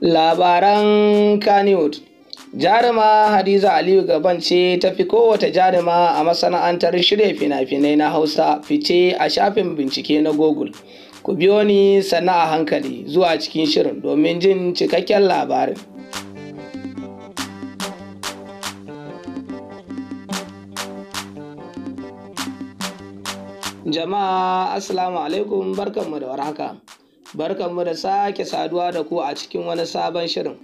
Labaran Kannywood. Jaruma Hadiza Aliyu Gabon ce ta fi kowace jaruma a masana'antar shirya fina-finai na Hausa fice a shafin bincike na Google. Ku biyo ni sannu a hankali zuwa cikin shirin domin jin cikakken labarin. Jama'a Assalamu alaikum, barkanmu da warhaka. Barkanmu da sake saduwa da ku a cikin wani sabon shirin.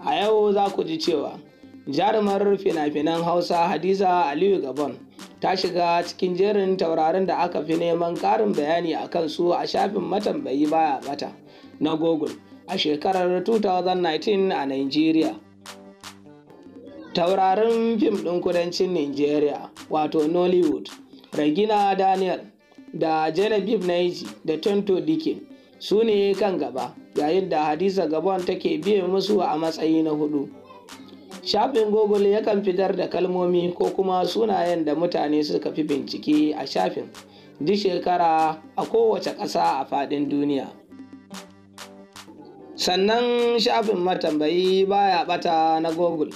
A yau za ku ji cewa jarumar fina-finan Hausa Hadiza Aliyu Gabon ta shiga cikin jerin taurarin da aka fi neman ƙarin bayani a kansu a shafin matambayi baya bata na Google a shekarar 2019 a Nigeria. Taurarin fim ɗin kudancin Nigeria wato Nollywood, Regina Daniel da Genevieve Nnaji da Tonto Dike su ne kan gaba, yayin da Hadiza Gabon take biye musu a matsayi na hudu. Shafin Google yakan fitar da kalmomi ko kuma sunayen da mutane suka fi bincike a shafin duk shekara a kowace ƙasa a faɗin duniya. Sannan shafin matambayi baya ɓata na Google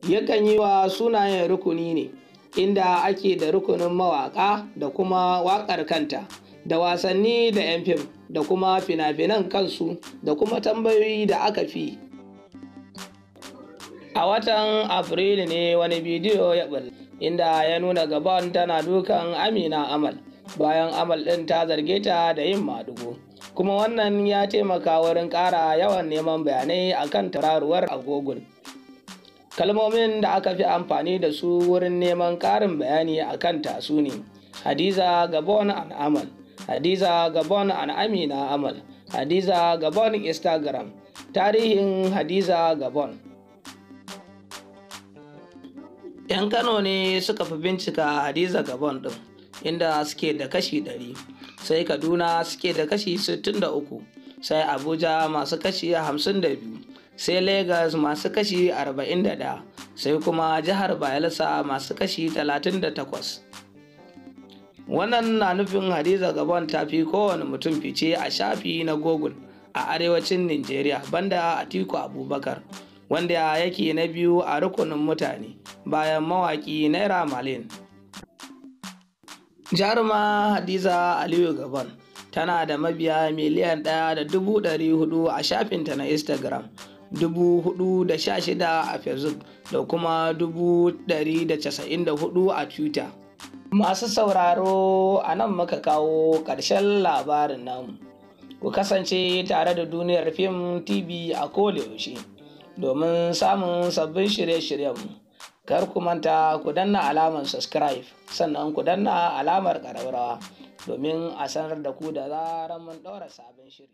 yakan yi wa sunayen rukuni ne, inda ake da rukunin mawaƙa da kuma waƙar kanta, da wasanni da 'yan fim da kuma fina-finan kansu da kuma tambayoyi da aka fi. A watan Afrilu ne wani bidiyo ya ɓulla inda ya nuna Gabon tana dukan Amina Amal bayan Amal ɗin ta zarge ta da yin maɗigo, kuma wannan ya taimaka wurin ƙara yawan neman bayanai akan tauraruwar a Google. Kalmomin da aka fi amfani da su wurin neman ƙarin bayani a kanta su ne Hadiza Gabon an Amal, Hadiza Gabon an Amina Amal, Hadiza Gabon Instagram, tarihin Hadiza Gabon. 'Yan Kano ne suka fi bincika Hadiza Gabon ɗin, inda suke da kashi 100, sai Kaduna suke da kashi 63, sai Abuja masu kashi 52, sai Lagos masu kashi 41, sai kuma jihar Bayelsa masu kashi 38. Wannan na nufin Hadiza Gabon ta fi kowane mutum fice a shafi na Google a arewacin Nigeria, banda Atiku Abubakar, wanda yake na biyu a rukunin mutane bayan mawaƙi Naira Marley. Jaruma Hadiza Aliyu Gabon tana da mabiya miliyan 1.400 a shafinta na Instagram, 416 a Facebook da kuma 194 a Twitter. Masu sauraro, a nan muka kawo ƙarshen labarin namu. Ku kasance tare da Duniyar Fim TV a kodayaushe domin samun sabbin shirye-shiryenmu. Kar ku manta ku danna alamar subscribe, sannan ku danna alamar ƙararrawa domin a sanar da ku da zarar mun ɗaura sabon shiri.